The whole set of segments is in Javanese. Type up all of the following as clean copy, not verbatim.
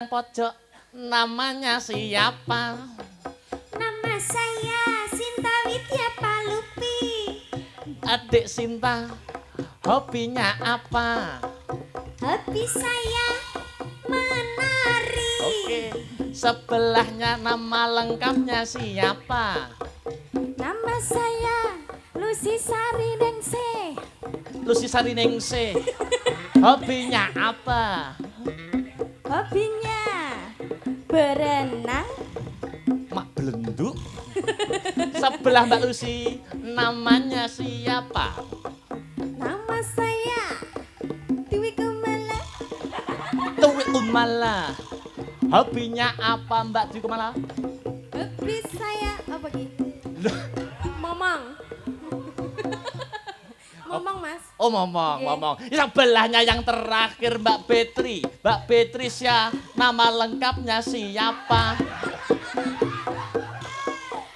pojok namanya siapa? Nama saya Sinta Widya Palupi. Adik Sinta, hobinya apa? Hobi saya menari. Oke, sebelahnya nama lengkapnya siapa? Nama saya Lucy Sariningsih. Lucy Sariningsih. Hobinya apa? Hobinya berenang. Mak belenduk. Sebelah Mbak Lucy namanya siapa? Nama saya Dewi Kumala. Dewi Kumala. Hobinya apa Mbak Dewi Kumala? Hobi saya apa gitu? Momong. Momong mas. Oh momong, Oke. momong. Sebelahnya yang terakhir Mbak Petri. Mbak Petrisya, nama lengkapnya siapa?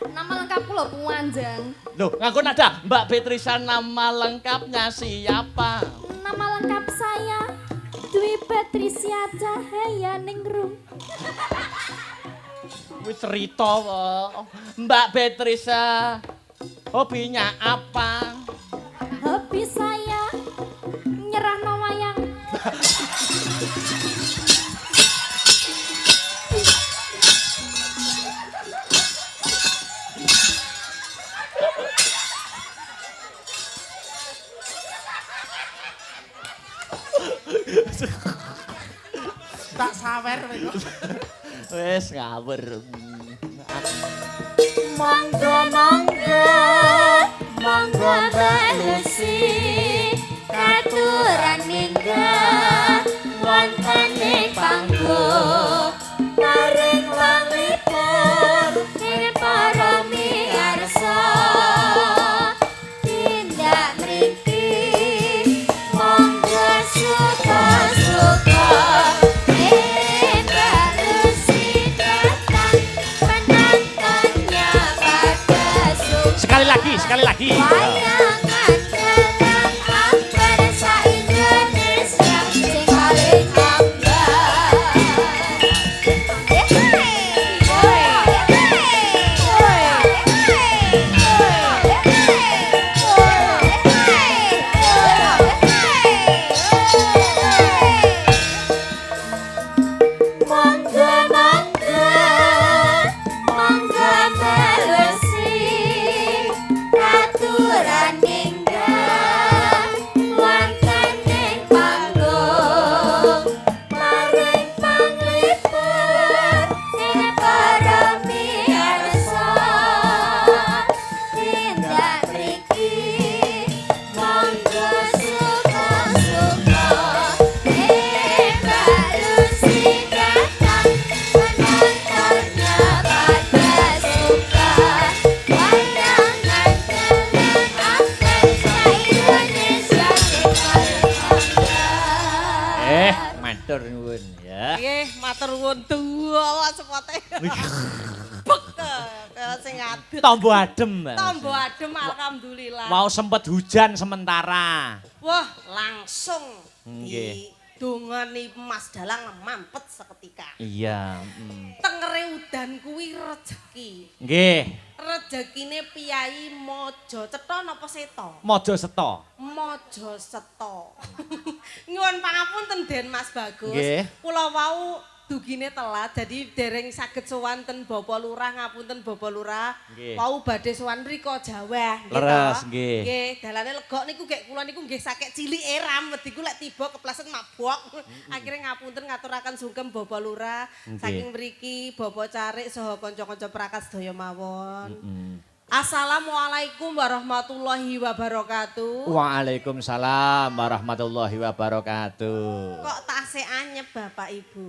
Nama lengkapku loh Puanjang. Loh, ngaku nada. Mbak Petrisya nama lengkapnya siapa? Nama lengkap saya Dwi Patricia Cahaya Ningrum. Wis cerita kok. Mbak Petrisya, hobinya apa? Hobi saya nyerahno wayang. Tak sawer kowe. Wis ngawur. Monggo monggo monggo Mbak Lucy katuran minggah wonten ing panggung paring wanglipun ing para miarsa tindak mriki monggo suka-suka Mbak Lucy datang penontonnya pada suka. Sekali lagi. Wayangan dalam akbar sa-Indonesia sing paling ambar. Monggo monggo monggo Mbak Lucy aturan ninggah wonten ing panggung maring panglipur ing para miarsa tindak mriki monggo suka-suka Mbak Lucy datang penontonnya pada suka wayangan dalam akbar sa-Indonesia sing paling ambar. Matur nuwun ya. Nggih, matur nuwun tuwa sepote. Bek kaya sing adem. Tombo adem. Mbak. Tombo adem alhamdulillah. Mau sempet hujan sementara. Wah, langsung Nggih. didongani Mas Dalang mampet seketika. Iya. Tengere udan kuwi rejeki. Nggih. Rejekine Piyai Mojo Cetha napa Seta? Mojo Seto. Mojo Seto. Nyuwun pangapunten Den Mas Bagus. Nggih. Kula wau dugine telat jadi dereng saged sowan ten Bapak Lurah ngapunten Bapak Lurah. Nggih. Wau badhe sowan mriko Jawa nggih Leres, to? nggih. Nggih, dalane legok niku gek kula niku nggih sakek cilike ram wediku lek tiba kepleset mabok. Akhire ngapunten ngaturaken sungkem Bapak Lurah. Nggih. Saking mriki Bapak Carik saha kanca-kanca prakas sedaya mawon. Assalamualaikum warahmatullahi wabarakatuh. Waalaikumsalam warahmatullahi wabarakatuh. Kok tasih anyep Bapak Ibu?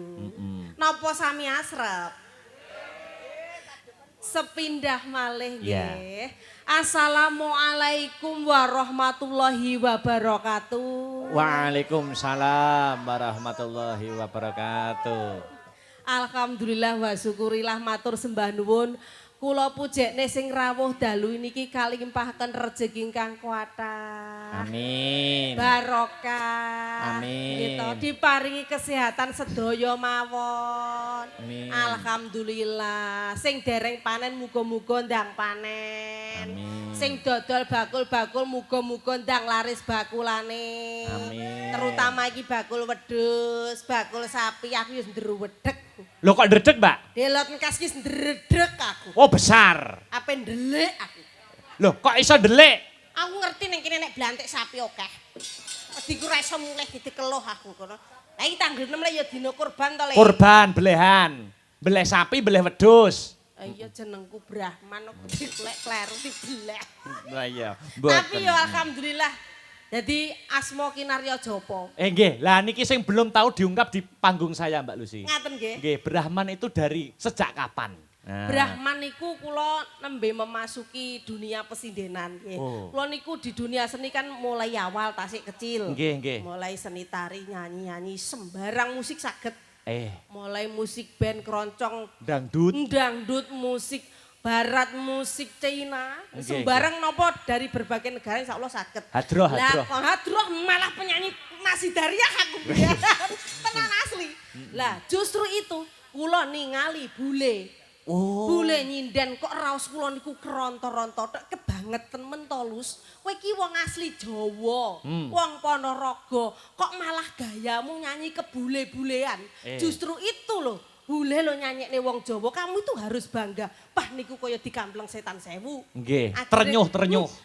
Napa sami asrep? Sepindah malih nggih. Assalamualaikum warahmatullahi wabarakatuh. Waalaikumsalam warahmatullahi wabarakatuh. Alhamdulillah wa syukurillah matur sembah nuwun. Kula pujekne sing rawuh dalu niki kalimpahaken rejeki ingkang kuwatah. Amin. Barokah. Amin. Gitu, diparingi kesehatan sedaya mawon. Amin. Alhamdulillah. Sing dereng panen muga-muga ndang panen. Amin. Sing dodol bakul-bakul muga-muga ndang laris bakulane. Amin. Terutama iki bakul wedhus, bakul sapi aku wis ndruwedhek. Loh kok ndredeg, Mbak? Delot engkas ki ndredeg aku. Oh, besar. Ape ndelik aku. Loh, kok iso ndelik? Aku ngerti ning kene nek blantik sapi akeh. Wedi ku ra iso mulih dikeluh aku kono. Lah iki tanggal 6 lek ya dina kurban to, Le. Kurban, belehan. Beleh sapi, beleh wedhus. Iya jenengku Brahman kok dilek kleru dibeleh. Lah iya. Tapi ya alhamdulillah. Jadi asma kinarya japa. Nggih, lah niki sing belum tahu diungkap di panggung saya, Mbak Lucy. Ngaten nggih. Nggih, Brahman itu dari sejak kapan? Nah. Brahman niku kula nembe memasuki dunia pesindenan nggih. Oh. Kula niku di dunia seni kan mulai awal tasik kecil. Nggih, nggih. Mulai seni tari, nyanyi-nyanyi sembarang musik saged. Mulai musik band keroncong, dangdut, musik barat, musik Cina, Nggih, sembarang nopo dari berbagai negara insyaallah saged. Hadroh. Hadroh malah penyanyi Nasidariah aku biar tenan asli. Lah justru itu kula ningali bule. Oh. Bule nyinden kok raos kula niku keronto-ronto tok kebangetan mentolus. Kowe iki wong asli Jawa, wong Ponorogo, kok malah gayamu nyanyi kebule-bulean. Justru itu loh. Bule lo nyanyekne wong Jawa, kamu itu harus bangga. Pah niku kaya dikampleng setan sewu. Nggih, terenyuh.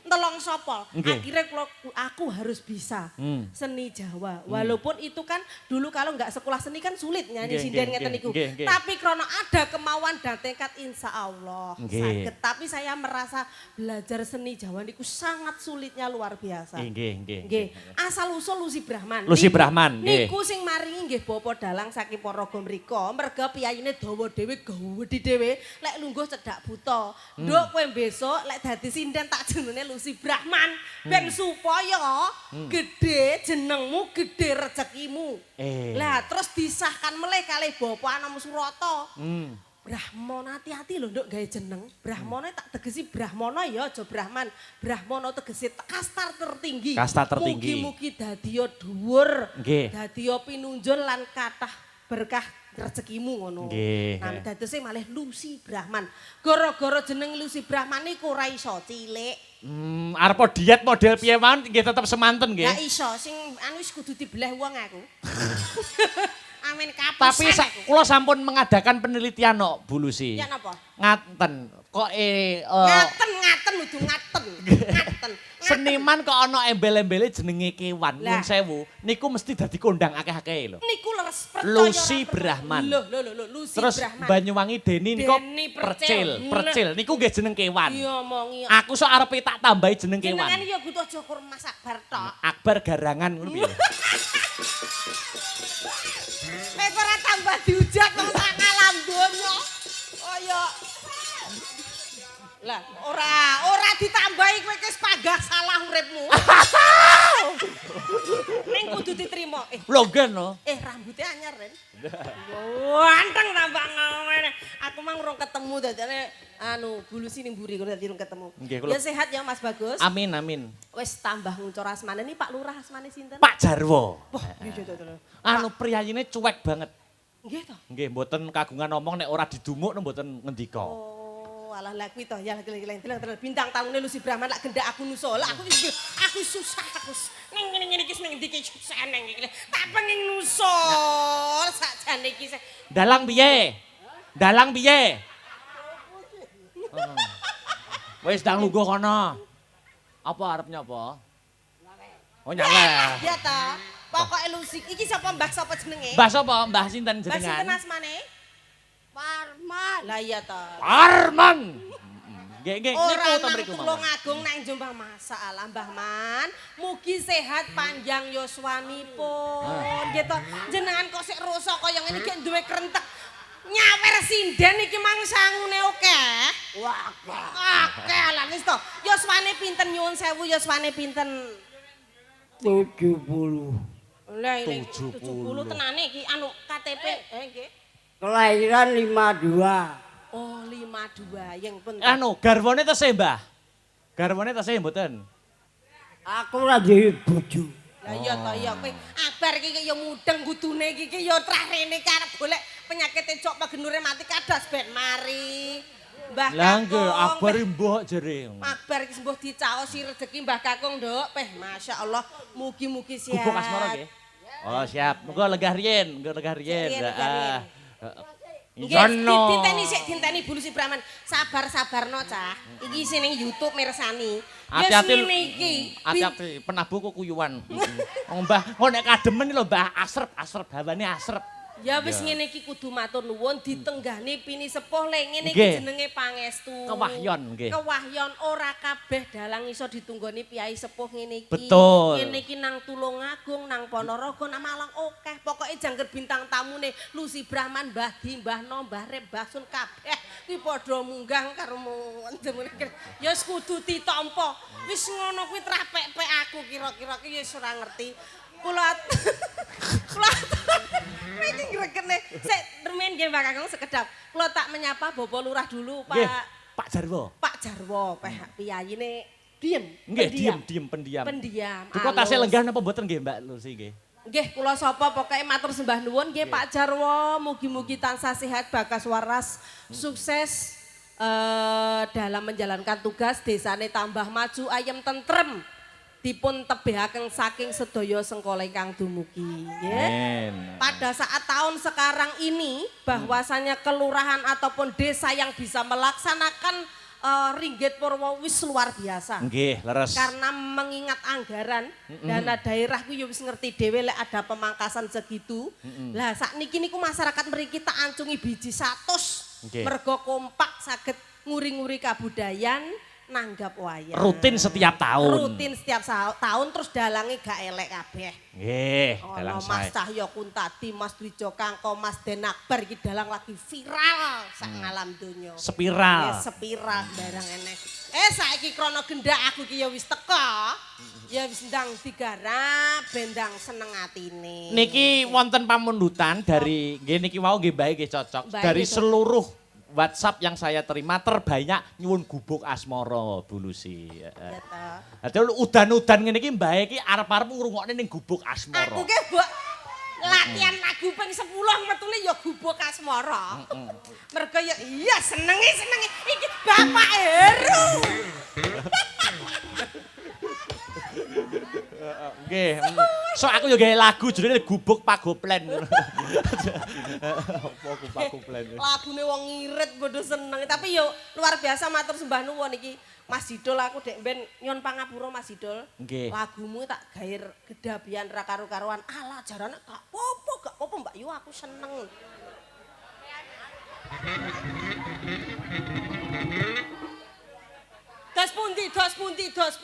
Telong sopol. Nggih. Akhirnya aku harus bisa seni Jawa. Walaupun itu kan dulu kalau nggak sekolah seni kan sulit nyanyi sinden ngeten niku. Tapi karena ada kemauan dan tekad insya Allah sakit. Tapi saya merasa belajar seni Jawa niku sangat sulitnya luar biasa. Nggih. Asal usul Lucy Brahman. Niku sing maringi nggih Bapa Dalang saking Ponorogo mriko. Merga piyayine dawa dhewe gedhi dhewe lek lungguh cedak buta. Nduk kowe besok lek dadi sinden tak jenenge Lucy Brahman ben supaya gede jenengmu, gede rezekimu. Lah terus disahkan meleh kalih Bapak Anom Surata. Brahmana hati-hati lho nduk gawe jeneng. Brahmana tak tegesi Brahmana ya aja Brahman. Brahmana tegesi kastar tertinggi. Mugi-mugi dadiya dhuwur. Dadiya pinunjul lan kathah berkah rezekimu ngono. Nah, dadose malih Lucy Brahman. Gara-gara jeneng Lucy Brahman niku ora iso cilik. Arep diet model piye mawon nggih tetep semanten nggih. Gak iso sing anu wis kudu dibeleh wong aku. Amin kapisan. Tapi kula sampun mengadakan penelitian kok Bu Lucy. Ya napa? Ngaten. Kok ngaten kudu ngaten. Seniman kok ana embel-embele jenenge kewan. Nuwun sewu, niku mesti dadi kondang akeh-akeh lho. Niku leres percaya. Lucy Brahman. Lho, Lucy Terus Brahman. Banyuwangi Deni niku percil. Niku nggih jeneng kewan. Iya omongi. Aku sok arepe tak tambahi jeneng kewan. Jenengan ya kudu aja Mas Akbar tok. Akbar garangan ngono piye. Nek ora tambah diujat wong sak ngalam donya. Kaya lah ora ditambahi kowe wis panggah salah uripmu. Ning kudu diterima. Lho gen no. Rambutnya anyar Ren. Ganteng tambah ngene. Aku mang urung ketemu dadane anu Bu Lucy ning mburi kono dadi urung ketemu. Ya sehat ya Mas Bagus. Amin. Wis tambah nguncur asmane ini Pak Lurah asmane sinten? Pak Jarwo. Wah, iya. Anu priyayine cuek banget. Nggih to? Nggih, mboten kagungan omong nek ora didumuk mboten ngendika. Alah lah kuwi to ya geleng-geleng bintang tamune Lucy Brahman lak gendak aku nusul. Aku susah aku. Ning ngene iki ning ndi iki susah nang iki. Tak pengen nusul sakjane iki. Dalang piye? Wis ndang lungguh kono. Apa arepnya apa? Oh nyale. Ya ta. Pokoke Lucy iki sapa Mbah sapa jenenge? Mbah sapa? Mbah sinten Mbah jenengan? sinten asmane? Parman. Lah iya ta. Parman. Nggih, niku to mriku mawon. Tulung agung nang Jombang masalah Mbah Man. Mugi sehat panjang yuswanipun. Nggih to. Jenengan kok sik rusak kaya ngene iki duwe krentek. Nyawer sinden iki mang sangune akeh. Wah, akeh lah wis to. Yuswane pinten nyuwun sewu yuswane pinten? 70. Lah 70 tenane iki anu KTP nggih. Kelahiran 52. Oh, 52 yang penting. Anu, garwane tesih, Mbah? Garwane tesih mboten? Aku ora duwe bojo. Lah iya to ya kowe abar iki ya mudeng kudune iki ya trah rene karep golek penyakit jok pegenure mati kadas ben mari. Mbah Kakung. Lah nggih abari mbok jere. Abar iki sembuh dicaosi rezeki Mbah Kakung, Nduk. Masyaallah, mugi-mugi sehat. Gubuk asmara nggih. Oh, siap. Mengko lenggah riyen, Heeh. Dinteni bulu si Brahman. Sabar-sabarno, Cah. Iki sing ning YouTube mirsani. Hati-hati iki. Hati-hati penabuh kuyuwan. Wong Mbah, kok nek kademen lho Mbah asrep hawane asrep. Ya wis ngene iki kudu matur nuwun ditenggani pini sepuh le ngene iki jenenge pangestu. Kewahyon nggih. Kewahyon ora kabeh dalang iso ditunggoni piyai sepuh ngene iki. Betul. Ngene iki nang Tulungagung, nang Ponorogo, nang Malang akeh. Pokoke jangger bintang tamune Lusi Brahman, Mbah Di, Mbah No, Mbah Rep, Mbah Sun kabeh kuwi padha munggah karo mendemune. Ya wis kudu ditampa. Wis ngono kuwi trapek-pek aku kira-kira ki wis ora ngerti. Kula iki ngrekene. Sik remen nggih Mbak Kakung sekedap. Kula tak menyapa Bapak Lurah dulu, Pak. Nggih, Pak Jarwo. Pak Jarwo, piyayine diem. Nggih, diem pendiam. Duka tasih lenggah napa mboten nggih Mbak Lusi nggih? Nggih, kula sapa pokoke matur sembah nuwun nggih Pak Jarwo, mugi-mugi tansah sehat bagas waras, sukses dalam menjalankan tugas desane tambah maju ayem tentrem. Dipun tebehaken saking sedaya sengkala ingkang dumugi nggih. Pada saat tahun sekarang ini bahwasanya kelurahan ataupun desa yang bisa melaksanakan Ringgit Purwo wis luar biasa. Nggih, leres. Karena mengingat anggaran dana daerah ku ya wis ngerti dhewe lek ada pemangkasan segitu. Lah sakniki niku masyarakat mriki tak ancungi biji 100 mergo kompak saged nguri-nguri kabudayan. Nanggap wayang. Rutin setiap tahun. Rutin setiap tahun terus dalange gak elek kabeh. Nggih, dalang Mas sae. Cahyo Kuntadi, Mas Dwijo Kangko, Mas Denakbar iki dalang lagi viral sak ngalam donya. Spiral. Spiral barang enek. Saiki krana gendak aku ki ya wis teka. Ya wis ndang digarap bendang seneng atine. Niki wonten pamundutan dari nggih niki wau nggih bae nggih cocok. Dari seluruh WhatsApp yang saya terima terbanyak nyuwun gubuk asmara Bu Lusi. Ya ta. Dadi udan-udan ngene iki mbae iki arep-arep ngrungokne ning gubuk asmara. Aku ki mbok latihan lagu ping 10 metune ya gubuk asmara. Mergo ya iya senenge iki Bapak Heru. Nggih. So aku yo gawe lagu jenenge Gubuk Pagoplen. Apa Gubuk Pagoplen? Lagune wong ngirit padha seneng, tapi yo luar biasa matur sembah nuwun iki. Mas Didol aku dek ben nyon pangapura Mas Didol. Nggih. Lagumu tak gair gedabian ra karo-karuan. Alah jarane gak apa-apa Mbak Yu aku seneng. Dos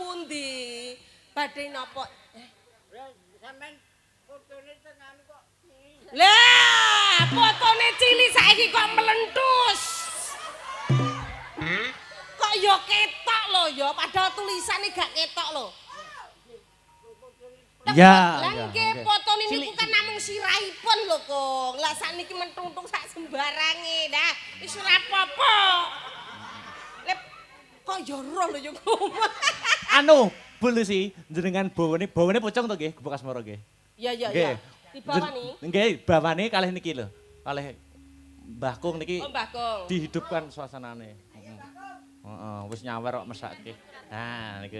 pundi. Badhe napa? Sampeyan fotone tenan kok. Lah, fotone cilik saiki kok melentus. Kok ya ketok lho ya, padahal tulisane gak ketok lho. Ya, lah nggih fotone niku kan namung sirahipun lho, Kong. Lah sakniki mentung-tung sak sembarange. Nah, wis ora apa-apa. Lep kok ya roh lho ya, Kong. Anu, Bu Lusi, jenengan bawane pocong to nggih, Gubuk Asmara nggih. Iya. Dibawani. Nggih, bawane kalih niki lho. Kalih Mbah Kung niki. Oh, Mbah Kung. Dihidupkan suasanane. Heeh, wis nyawer kok mesake. Nah, niku.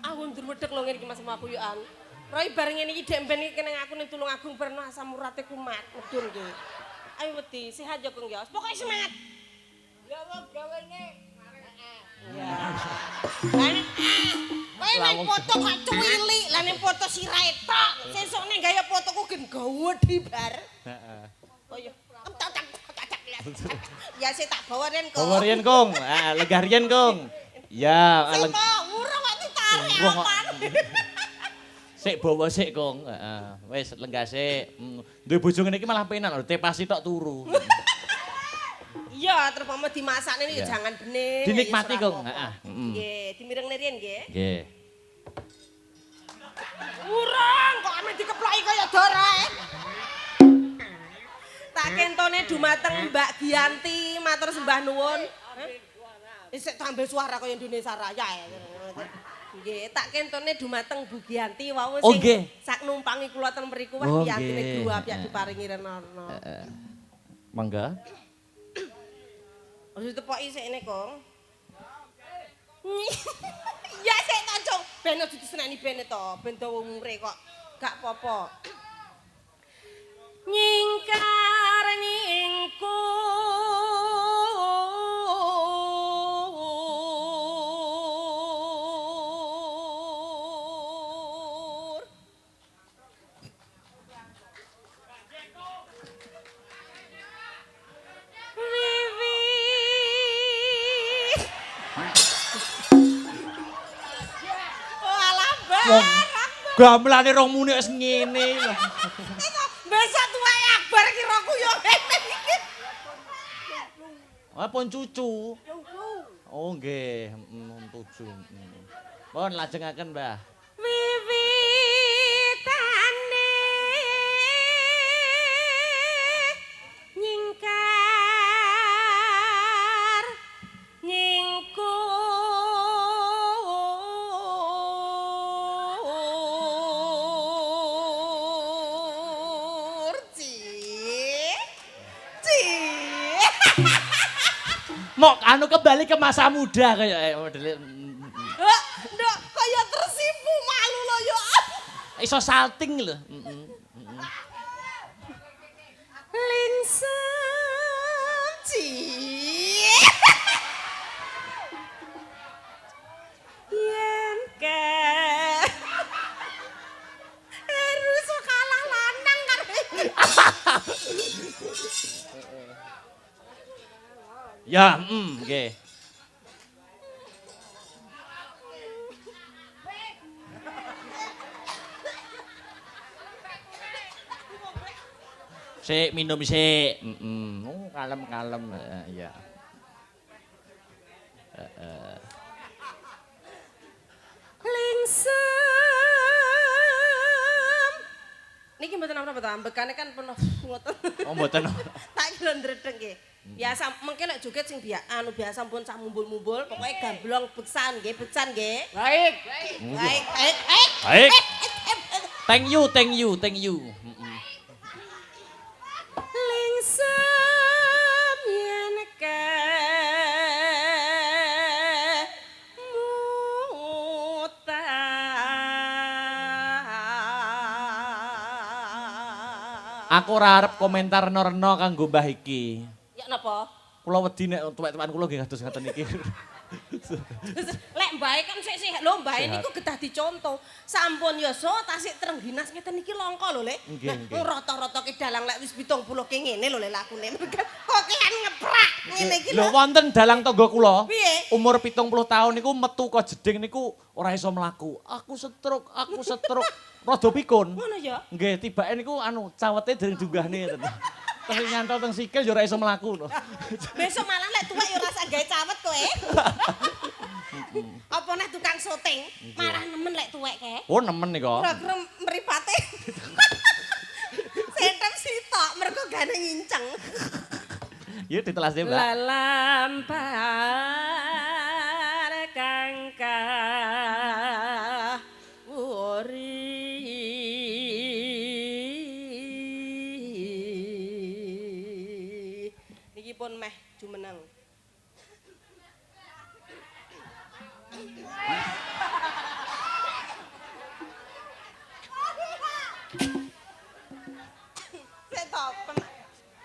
Aku ndur medhek lho ngene iki Mas Makuyukan. Roy bareng ngene iki dek ben iki kene aku ning Tulungagung berno asam urate kumat medun iki. Ayo wedi, sehat ya Kang ya. Pokoke semangat. Ya wong gawene Ya. Kowe nang foto kok cuwili, lah ning foto sirahe tok. Sesukne gaya fotoku gen gawedhi bar. Heeh. Oh ya. Ya sik tak bawa ren kok. Bawa riyen Kung. Lenggah riyen Kung. Ya, Sing urung kok ditarik apa. Sik bawa sik Kung. Heeh. Wis lenggah sik. Duwe bojo ngene iki malah penak lho, tepasi tok turu. Iya, terpama dimasakne iki jangan bening. Dinikmati Kung. Heeh. Nggih, dimireng riyen nggih. Nggih. Urung kok ame dikeploki kaya darae. kentone dumateng Mbak Giyanti, matur sembah nuwun. Isik tampil suara kaya Indonesia Raya. Nggih, tak kentone dumateng Bu Giyanti wau sing sak numpangi kula ten mriku wah Giyantine gruap ya diparingi rena-rena. Mangga. Wis tepoki sikne, Kong. Ya sik to, Cung. Ben aja diseneni bene to, ben dawa umure kok gak apa-apa. Nyingkar nyingkur. Wiwit. Walah, Wong gamelane rong muni wis ngene lho. Besok tuwek akbar kira ku yo ngene iki. Ah pun cucu. Oh nggih, tuju. Mohon lajengaken, Mbah. Wiwitane nyingkar nyingkur. Mok anu kembali ke masa muda kayak modele. Nduk, kaya tersipu malu lo yo. Iso salting lho. Lingsem yen ke Rusu kalah lanang kan. Ya, nggih. Sik minum sik. Oh, kalem-kalem ya. Lingsem. Niki mboten apa-apa to, ambekane kan penuh ngoten. Oh, mboten. Tak kira ndredeg nggih. Biasa mengke lek joget sing biasa pun sak mumbul-mumbul, pokoke gamblong beksan nggih, becan nggih. Baik. Baik. Baik. Thank you. Lingsem yen ke Aku ora arep komentar Norno kanggo Mbah iki. Ya napa? Kula wedi nek tuwek-tuwekan kula nggih kados ngaten iki. Lek mbae kan sik lho mbae niku kedah dicontoh. Sampun ya so tasik trengginas ngeten iki langka lho, Lek. Nggih. Rata-rata ki dalang lek wis 70 ki ngene lho Lek lakune. Kok kian ngeprak ngene iki Lho wonten dalang tangga kula. Piye? Umur 70 tahun niku metu kok jeding niku ora iso mlaku. Aku stroke. Rada pikun. Ngono ya. Nggih, tibake niku anu cawete dereng dunggahne ngoten. Terus nyantol teng sikil ya ora iso mlaku lho. Besok malah lek tuwek ya rasa gawe cawet kowe. Apa neh tukang syuting malah nemen lek tuwek ke. Oh, nemen nih kok. Kira-kira mripate. Sentem sitok mergo gane nginceng. Yuk ditelas deh, Mbak. Lalampar kangka wori. Niki pun meh jumeneng.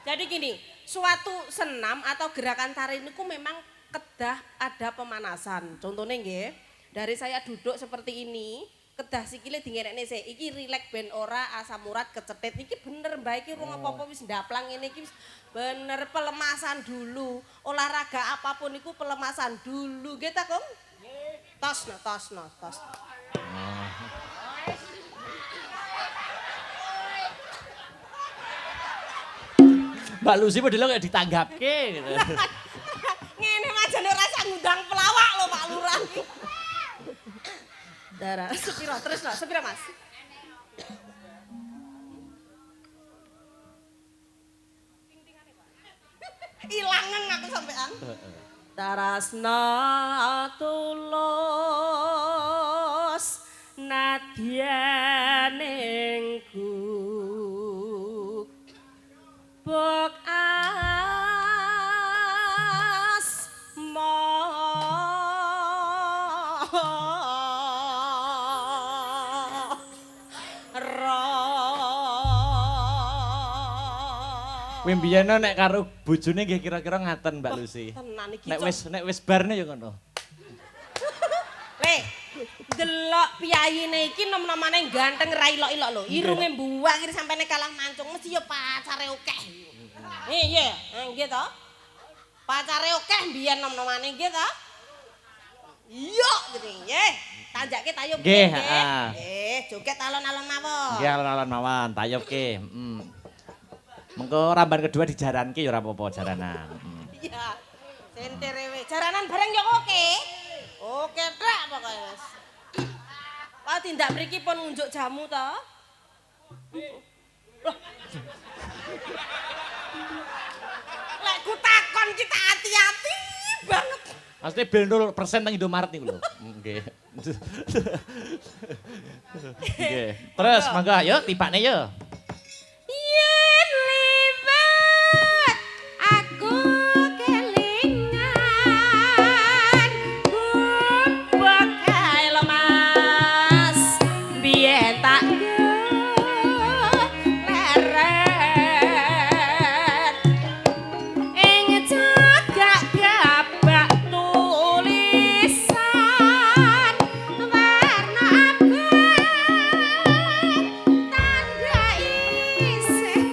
Jadi gini, suatu senam atau gerakan tari ini memang kedah ada pemanasan. Contohnya nggih, dari saya duduk seperti ini, kedah sikile dingerekne sik. Iki rileks ben ora asam urat kecetit. Iki bener Mbak iki rung apa-apa wis ndaplang ngene iki bener pelemasan dulu. Olahraga apapun iku pelemasan dulu. Nggih ta, Kong? Nggih. Tosno. Mbak Lucy padahal kayak ditanggapke gitu. Ngene majane rasa ngundang pelawak lho Pak Lurah. Darah sepira terus lho, sepira Mas? Ilangen aku sampean. Tarasna tulus nadyaning bok Kowe mbiyen nek karo bojone nggih kira-kira ngaten Mbak Lucy. Tenan iki. Nek wis barne ya ngono. Le, delok piyayine iki nom-nomane ganteng ra ilok-ilok lho. Irunge mbuwang iki sampene kalah mancung mesti ya pacare akeh. Iya, nggih to. Pacare akeh mbiyen nom-nomane nggih to. Iya, gitu nggih. Tanjake tayub nggih. Nggih, joget alon-alon mawon. Nggih, alon-alon mawon, tayubke. Mengko ramban kedua dijaranke ya ora apa-apa jaranan. Iya. Senterewe jaranan bareng ya oke. Oke tok pokoke wis. Pak tindak mriki pun ngunjuk jamu to. Lek ku takon kita hati-hati banget. Maksudnya bel 0% nang Indomaret niku lho. Nggih. Nggih. Terus mangga yuk tibane yuk. Yen liwat aku kelingan gubuk kae lemas biyen tak leret ing cagak gabak tulisan warna abang tanda isih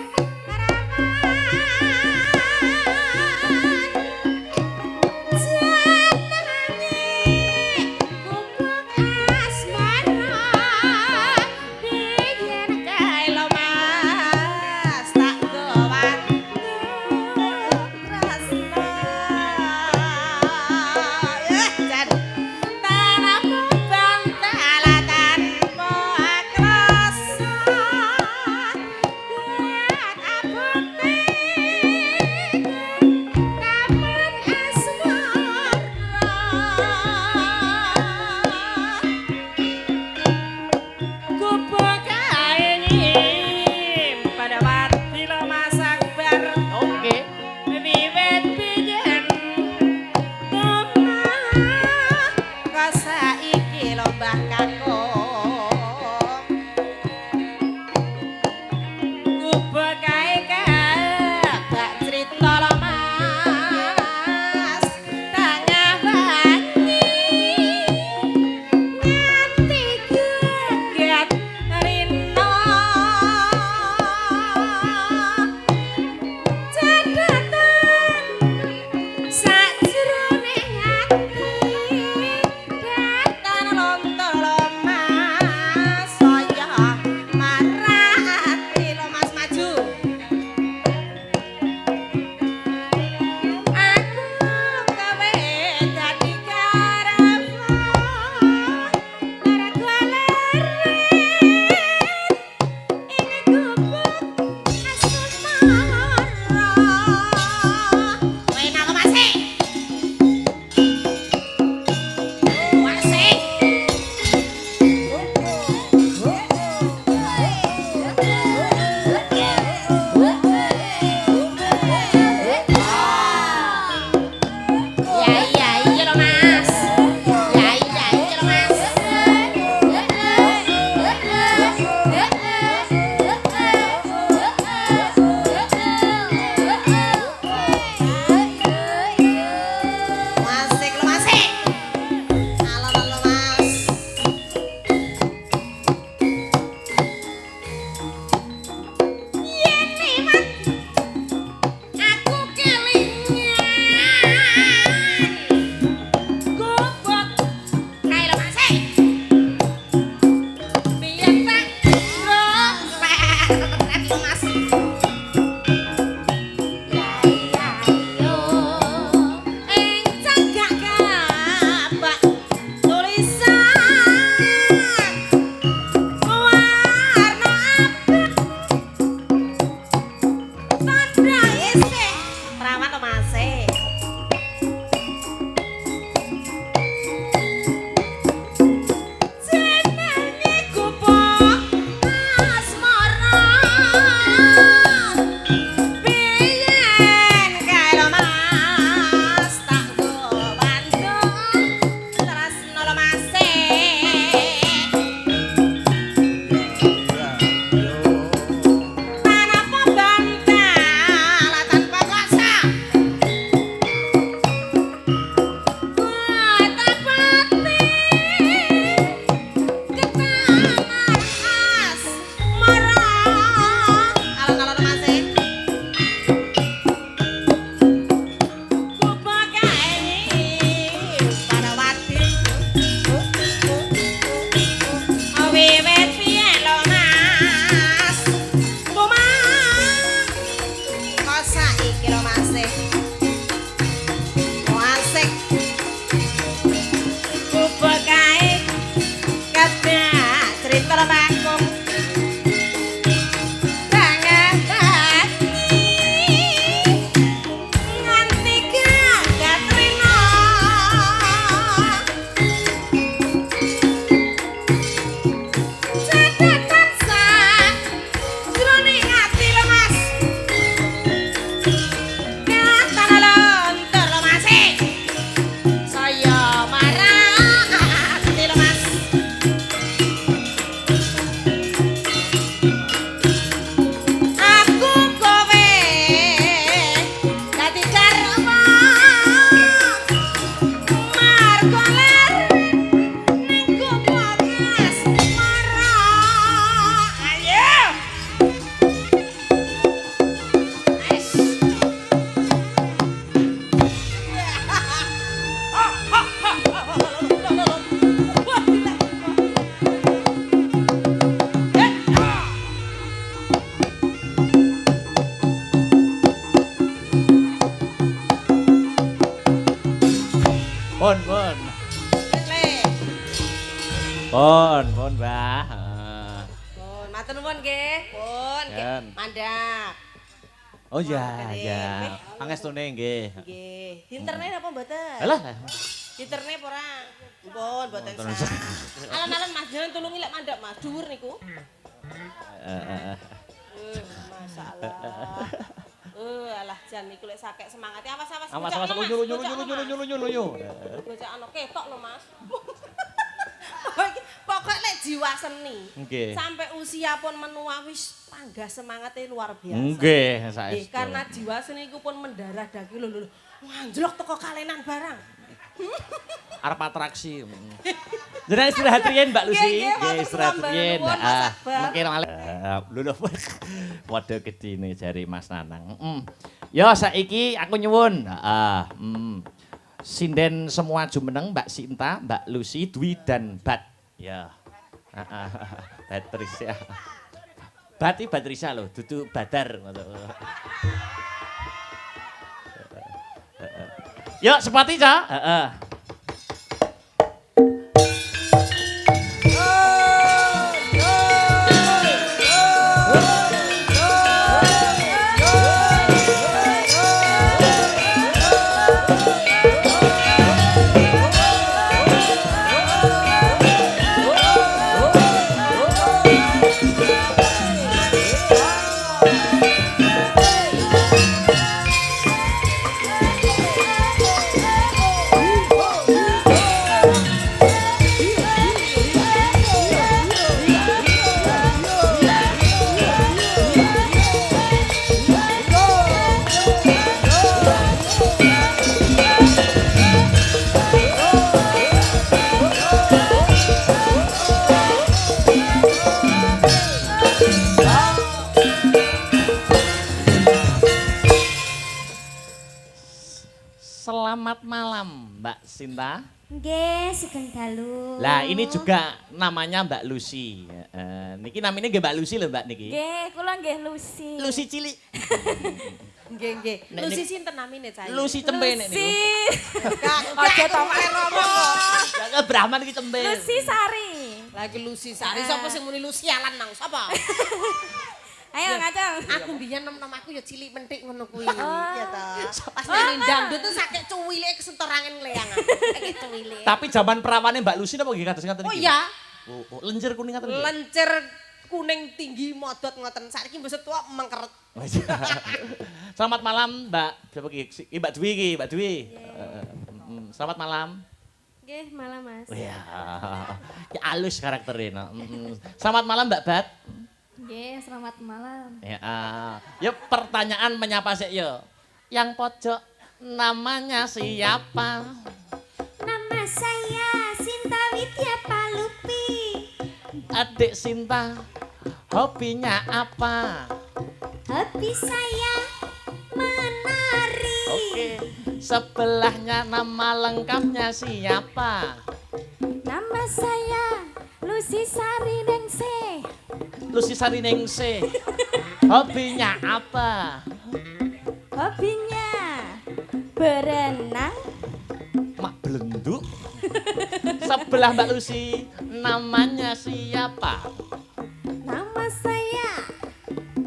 Pun, Mbah. Pun, matur nuwun nggih. Pun, nggih. Mandhap. Oh iya, iya. Pangestune nggih. Nggih. Dinterne napa mboten? Alah. Dinterne apa ora? Pun, mboten sah. Alon-alon Mas jenengan tulungi lek mandhap Mas, dhuwur niku. Masalah. Alah jan niku lek sakek semangate awas-awas. Awas nyulu. Bocah ana ketok lho Mas. Pokok lek jiwa seni. Sampai usia pun menua wis panggah semangatnya luar biasa. Nggih, saestu. Karena jiwa seni ku pun mendarah daging lho. Anjlok teko kalenan barang. Arep atraksi. Jenengan istirahat riyen Mbak Lucy. Nggih, istirahat riyen. Mungkin malih. Lho padha gedine jari Mas Nanang. Ya saiki aku nyuwun. Sinden semua jumeneng Mbak Sinta, Mbak Lucy, Dwi dan Bat. Ya. Batrisya. Bat iki Batrisya lho, dudu Badar. Yuk sepati Cak. Selamat malam Mbak Sinta. Nggih, sugeng dalu. Lah ini juga namanya Mbak Lucy. Niki namanya nggih Mbak Lucy lho Mbak niki. Nggih, kula nggih Lucy. Lucy cilik. Nggih, nggih. Lucy sinten namine cah? Lucy tempe nek niku. Aja tawae ngomong. Lah Brahman iki tempe. Lucy Sari. Lagi Lucy Sari sapa sing muni Lucialan nang sapa? Ayo ngaceng. Aku mbiyen nom-nom aku ya cilik mentik ngono kuwi. Ya ta. Pas nyanyi dangdut tuh sakit cuwile kesentor angin ngleang aku. Sakit cuwile. Tapi zaman perawane Mbak Lucy napa nggih kados ngaten iki? Oh iya. Oh, lenjer kuning ngaten iki. Lencer kuning tinggi modot ngoten. Saiki mbok tua mengkeret. Selamat malam Mbak. Siapa iki? Mbak Dwi iki, Mbak Dwi. Selamat malam. Nggih, malam Mas. Ya. Ki alus karakternya. Selamat malam Mbak Bat. Nggih, selamat malam. Ya pertanyaan menyapa sih yo. Yang pojok namanya siapa? Nama saya Sinta Widya Palupi. Adik Sinta, hobinya apa? Hobi saya menari. Oke, sebelahnya nama lengkapnya siapa? Nama saya Lucy Sari Ningsih. Lucy Sari Ningsih. Hobinya apa? Hobinya berenang. Mak belenduk. Sebelah Mbak Lucy, namanya siapa? Nama saya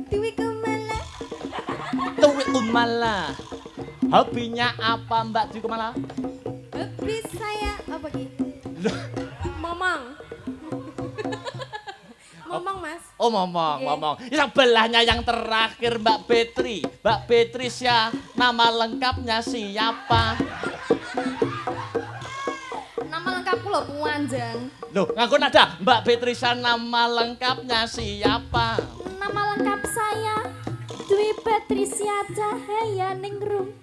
Dewi Kumala. Dewi Kumala. Hobinya apa Mbak Dewi Kumala? Hobi saya apa gitu? Momong. Momong Mas. Oh momong. Sebelahnya yang terakhir Mbak Petri. Mbak Petrisya, nama lengkapnya siapa? Nama lengkapku lho Puanjang. Loh, nganggo nada. Mbak Petrisya nama lengkapnya siapa? Nama lengkap saya Dwi Patricia Cahaya Ningrum.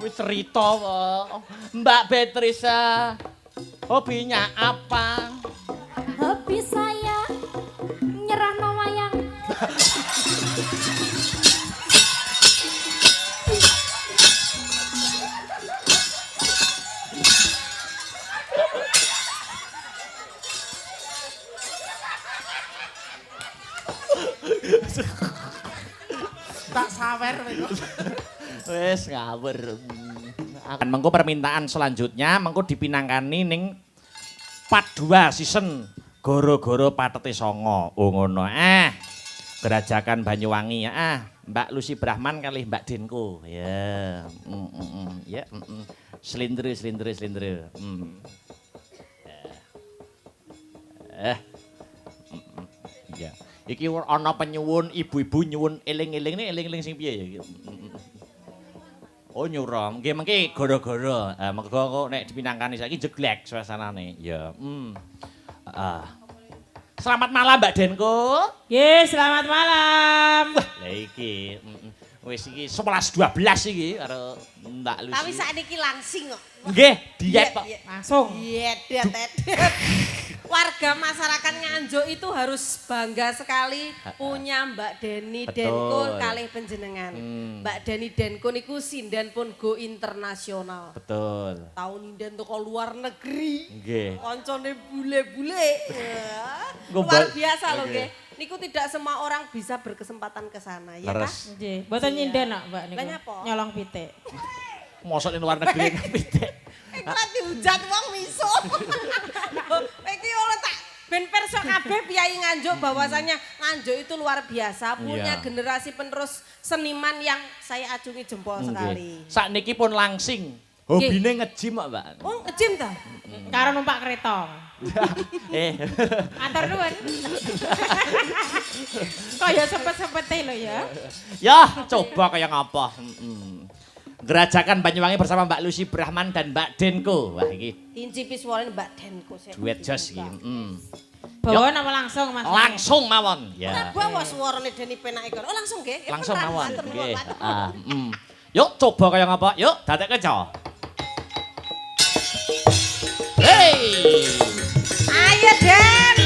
Wis cerita kok. Mbak Petrisya, hobinya apa? Hobi saya nyerahno wayang. Tak sawer kowe. Wes ngawur. Akan mengko permintaan selanjutnya mengko dipinangkani ning part 2 season Goro-goro patete songo. Oh ngono. Gerajakan Banyuwangi ya. Mbak Lucy Brahman kali Mbak Denko. Ya. Ya, Slindre. Ya. Iki ana penyuwun ibu-ibu nyuwun eling-eling nih eling-eling sing piye ya. Oh nyuram, nggih mengki gara-gara. Mergo kok nek dipinangkani saiki jeglek suasanane. Ya. Selamat malam Mbak Denko. Nggih, selamat malam. Lah iki wis iki 11:12 iki karo Mbak Lucy. Tapi sakniki langsing kok. Nggih, diet kok. Langsung. Diet. Warga masyarakat Nganjuk itu harus bangga sekali punya Mbak Deni Denko kalih panjenengan. Mbak Deni Denko niku sinden pun go internasional. Betul. Tahun inden toko luar negeri. Nggih. Koncone bule-bule. Luar biasa loh nggih. Niku tidak semua orang bisa berkesempatan ke sana ya kan? Nggih. Mboten nyinden kok Mbak niku. Lah nyapa? Nyolong pitik. Mosok ning luar negeri pitik. Iku lagi dihujat wong miso. Iki ora tak ben perso kabeh piyai Nganjuk bahwasanya Nganjuk itu luar biasa, punya generasi penerus seniman yang saya acungi jempol sekali. Sakniki pun langsing. Hobine nge-gym kok, Mbak. Oh, nge-gym ta? Karo numpak kereta. Antar nuwun. Kaya sempet-sempete lho ya. Ya, coba kaya ngapa. Gerajakan Banyuwangi bersama Mbak Lucy Brahman dan Mbak Denko. Wah iki Incipi suarane Mbak Denko. duet jos iki. Bawa nama langsung Mas. Langsung mawon. Ya. Bawa suarane Deni penake kok. Oh, langsung nggih. Langsung mawon. Nggih. Yuk coba kaya ngapa? Yuk dadekke co. Hey! Ayo Den.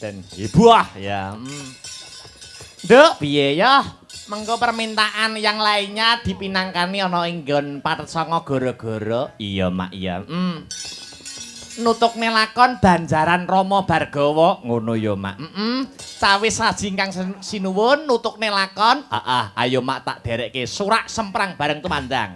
Den Ibuah ya. Nduk, piye ya? Mengko permintaan yang lainnya dipinangkani ana ing nggon Patsanga gara-gara. Iya, Mak, iya. Nutukne lakon Banjaran Rama Bargawa ngono ya, Mak. Cawis saji kang sinuwun nutukne lakon. Ayo Mak tak derekke surak semprang bareng tumandang.